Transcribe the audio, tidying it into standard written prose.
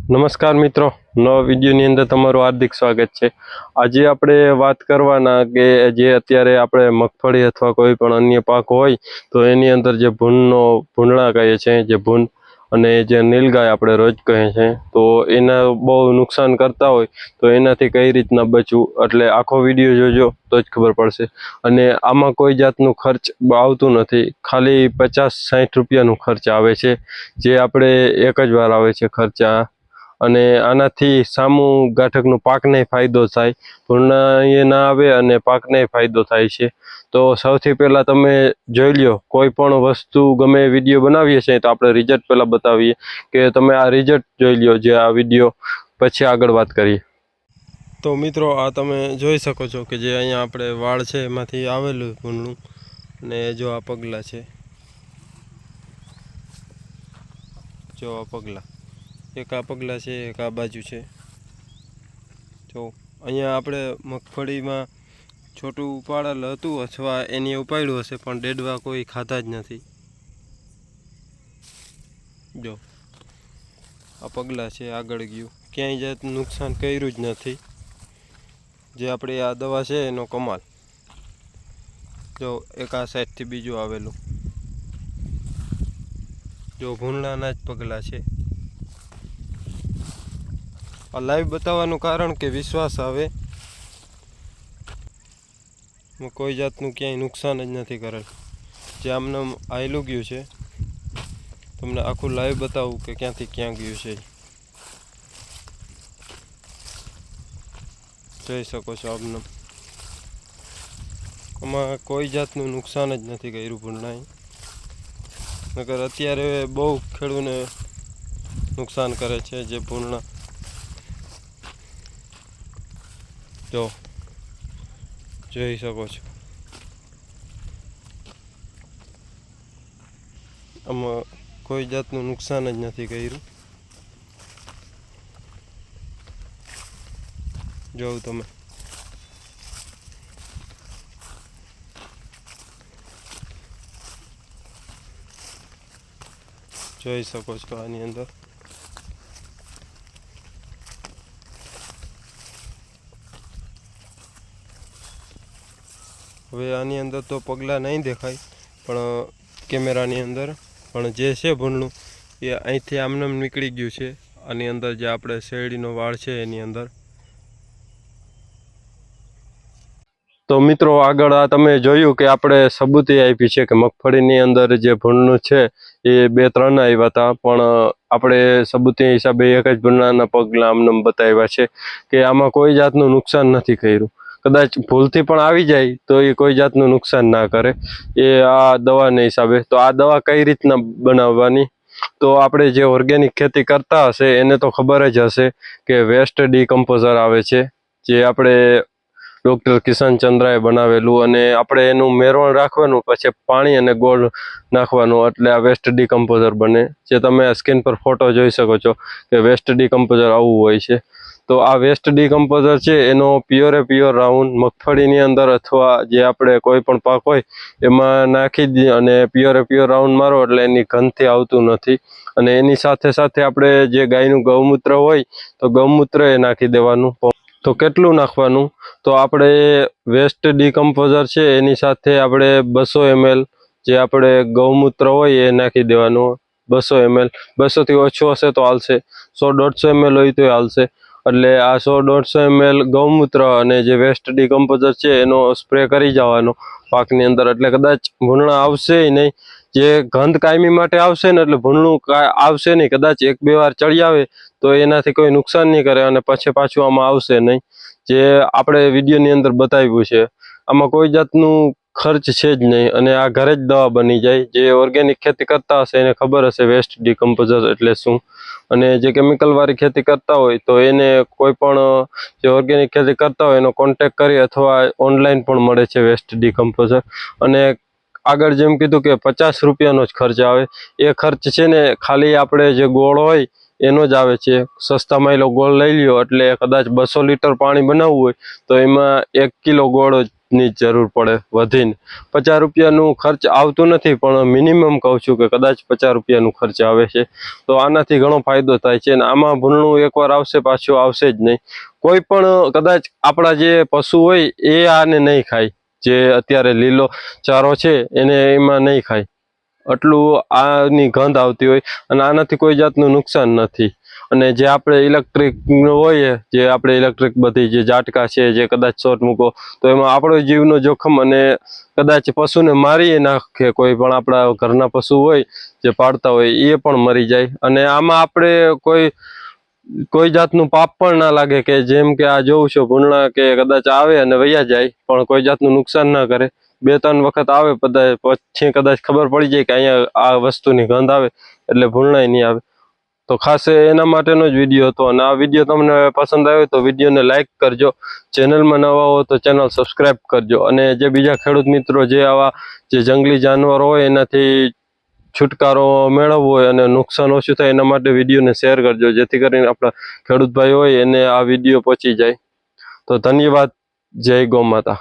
નમસ્કાર મિત્રો, નવા વિડીયોની અંદર તમારું હાર્દિક સ્વાગત છે। આજે આપણે વાત કરવાના કે જે અત્યારે આપણે મગફળી અથવા કોઈ પણ અન્ય પાક હોય તો એની અંદર જે ભૂંડણા કહે છે, જે ભૂંડ અને જે નીલગાય આપણે રોજ કહે છે, તો એના બહુ નુકસાન કરતા હોય તો એનાથી કઈ રીતના બચવું, એટલે આખો વિડીયો જોજો તો જ ખબર પડશે। અને આમાં કોઈ જાતનું ખર્ચ આવતું નથી, ખાલી 50-60 રૂપિયાનું ખર્ચ આવે છે, જે આપણે એક જ વાર આવે છે ખર્ચા। અને આનાથી સામું ગાંઠકનું પાકને ફાયદો થાય, ભૂંડણા ના આવે અને પાકને ફાયદો થાય છે। તો સૌથી પહેલાં તમે જોઈ લ્યો, કોઈ પણ વસ્તુ ગમે વિડીયો બનાવીએ છીએ તો આપણે રિઝલ્ટ પહેલાં બતાવીએ કે તમે આ રિઝલ્ટ જોઈ લ્યો, જે આ વિડીયો, પછી આગળ વાત કરીએ। તો મિત્રો, આ તમે જોઈ શકો છો કે જે અહીંયા આપણે વાળ છે એમાંથી આવેલું ભૂંડણું, અને જો આ પગલાં છે, જો આ પગલાં, એક આ પગલાં છે, એક આ બાજુ છે। જો અહીંયા આપણે મગફળીમાં છોટું ઉપાડેલ હતું અથવા એની ઉપાડ્યું હશે, પણ ડેડવા કોઈ ખાતા જ નથી। જો આ પગલાં છે, આગળ ગયું, ક્યાંય જાતનું નુકસાન કર્યું જ નથી। જે આપણી આ દવા છે એનો કમાલ। જો એક આ સાઈડથી બીજું આવેલું, જો ભૂંડણાના જ પગલાં છે। આ લાઈવ બતાવવાનું કારણ કે વિશ્વાસ આવે, કોઈ જાતનું ક્યાંય નુકસાન જ નથી કરેલ। જે આમને આયલું ગયું છે, તમને આખું લાઈવ બતાવું કે ક્યાંથી ક્યાં ગયું છે। જોઈ શકો છો આમને, આમાં કોઈ જાતનું નુકસાન જ નથી કર્યું ભૂંડણાએ, નકર અત્યારે બહુ ખેડૂતને નુકસાન કરે છે જે ભૂંડણા। જો જોઈ શકો છો, આમાં કોઈ જાતનું નુકસાન જ નથી કર્યું। જોઉં તમે, જોઈ શકો છો આની અંદર। હવે આની અંદર તો પગલાં નહીં દેખાય, પણ કેમેરાની અંદર, પણ જે છે ભૂંડણું એ અહીંથી આમને નીકળી ગયું છે, આની અંદર જે આપણે શેરડીનો વાળ છે એની અંદર। તો મિત્રો, આગળ આ તમે જોયું કે આપણે સબૂતી આપી છે કે મગફળીની અંદર જે ભૂંડણું છે એ 2-3 આવ્યા હતા, પણ આપણે સબૂતી હિસાબે એક જ ભૂંડણાના પગલાં આમને બતાવ્યા છે કે આમાં કોઈ જાતનું નુકસાન નથી કર્યું। કદાચ ભૂલથી પણ આવી જાય તો એ કોઈ જાતનું નુકસાન ના કરે, એ આ દવાને હિસાબે। તો આ દવા કઈ રીતના બનાવવાની, તો આપણે જે ઓર્ગેનિક ખેતી કરતા હશે એને તો ખબર જ હશે કે વેસ્ટ ડીકમ્પોઝર આવે છે, જે આપણે ડૉક્ટર કિશન ચંદ્રાએ બનાવેલું, અને આપણે એનું મેળવણ રાખવાનું, પછી પાણી અને ગોળ નાખવાનું, એટલે આ વેસ્ટ ડીકમ્પોઝર બને। જે તમે સ્ક્રીન પર ફોટો જોઈ શકો છો કે વેસ્ટ ડીકમ્પોઝર આવું હોય છે। તો આ વેસ્ટ ડીકમ્પોઝર છે એનો પ્યોરે પ્યોર રાઉન્ડ મગફળીની અંદર અથવા જે આપણે કોઈ પણ પાક હોય એમાં નાખી દઈએ, અને પ્યોરે પ્યોર રાઉન્ડ મારો એટલે એની ગંધથી આવતું નથી। અને એની સાથે સાથે આપણે જે ગાયનું ગૌમૂત્ર હોય તો ગૌમૂત્ર એ નાખી દેવાનું। તો કેટલું નાખવાનું, તો આપણે વેસ્ટ ડીકમ્પોઝર છે એની સાથે આપણે 200 ml જે આપણે ગૌમૂત્ર હોય એ નાખી દેવાનું। 200 ml, 200થી ઓછું હશે તો હાલશે, 100-150 ml હોય તો હાલશે। એટલે આ 100-150 ml ગૌમૂત્ર અને જે વેસ્ટ ડીકમ્પોઝર છે એનો સ્પ્રે કરી જવાનો પાકની અંદર, એટલે કદાચ ભૂંડણા આવશે નહીં। જે ગંધ કાયમી માટે આવશે ને, એટલે ભૂંડણું આવશે નહીં, કદાચ 1-2 વાર ચડી આવે તો એનાથી કોઈ નુકસાન નહીં કરે, અને પછી પાછું આમાં આવશે નહીં, જે આપણે વિડીયોની અંદર બતાવ્યું છે। આમાં કોઈ જાતનું ખર્ચ છે જ નહીં, અને આ ઘરે જ દવા બની જાય। જે ઓર્ગેનિક ખેતી કરતા હશે એને ખબર હશે વેસ્ટ ડીકમ્પોઝર એટલે શું, અને જે કેમિકલવાળી ખેતી કરતા હોય તો એને કોઈ પણ જે ઓર્ગેનિક ખેતી કરતા હોય એનો કોન્ટેક કરી અથવા ઓનલાઈન પણ મળે છે વેસ્ટ ડીકમ્પોઝર। અને આગળ જેમ કીધું કે 50 રૂપિયાનો જ ખર્ચ આવે, એ ખર્ચ છે ને ખાલી આપણે જે ગોળ હોય એનો જ આવે છે। સસ્તામાં એલો ગોળ લઈ લ્યો, એટલે કદાચ 200 લીટર પાણી બનાવવું હોય તો એમાં 1 કિલો ગોળ ની જ જરૂર પડે વધીને. 50 રૂપિયાનું ખર્ચ આવતું નથી, પણ મિનિમમ કહું છું કે કદાચ 50 રૂપિયાનું ખર્ચ આવે છે. તો આનાથી ઘણો ફાયદો થાય છે, અને આમાં ભૂંડનું એકવાર આવશે પાછું આવશે જ નહીં. કોઈ પણ કદાચ આપણા જે પશુ હોય એ આને નહીં ખાય, જે અત્યારે લીલો ચારો છે એને એમાં નહીં ખાય, એટલું આની ગંધ આવતી હોય, અને આનાથી કોઈ જાતનું નુકસાન નથી. અને જે આપણે ઇલેક્ટ્રિક હોય, જે આપણે ઇલેક્ટ્રિક બધી જે ઝાટકા છે, જે કદાચ શોર્ટ મૂકો તો એમાં આપણો જીવનો જોખમ, અને કદાચ પશુને મારી નાખે, કોઈ પણ આપણા ઘરના પશુ હોય જે પાળતા હોય એ પણ મરી જાય. અને આમાં આપણે કોઈ જાતનું પાપ પણ ના લાગે, કે જેમ કે આ જોઉં છું ભૂંડણા કે કદાચ આવે અને વયા જાય, પણ કોઈ જાતનું નુકસાન ના કરે. 2-3 વખત આવે પછી કદાચ ખબર પડી જાય કે અહીંયા આ વસ્તુની ગંધ આવે, એટલે ભૂંડણાય નહીં આવે. તો ખાસ એના માટેનો જ વિડીયો હતો. અને આ વિડીયો તમને પસંદ આવ્યો તો વિડીયોને લાઇક કરજો, ચેનલમાં નવા હો તો ચેનલ સબસ્ક્રાઈબ કરજો. અને જે બીજા ખેડૂત મિત્રો જે આવા જે જંગલી જાનવરો હોય એનાથી છુટકારો મેળવવો હોય અને નુકસાન ઓછું થાય એના માટે વિડીયોને શેર કરજો, જેથી કરીને આપણા ખેડૂત ભાઈ હોય એને આ વિડીયો પહોંચી જાય. તો ધન્યવાદ. જય ગૌ માતા.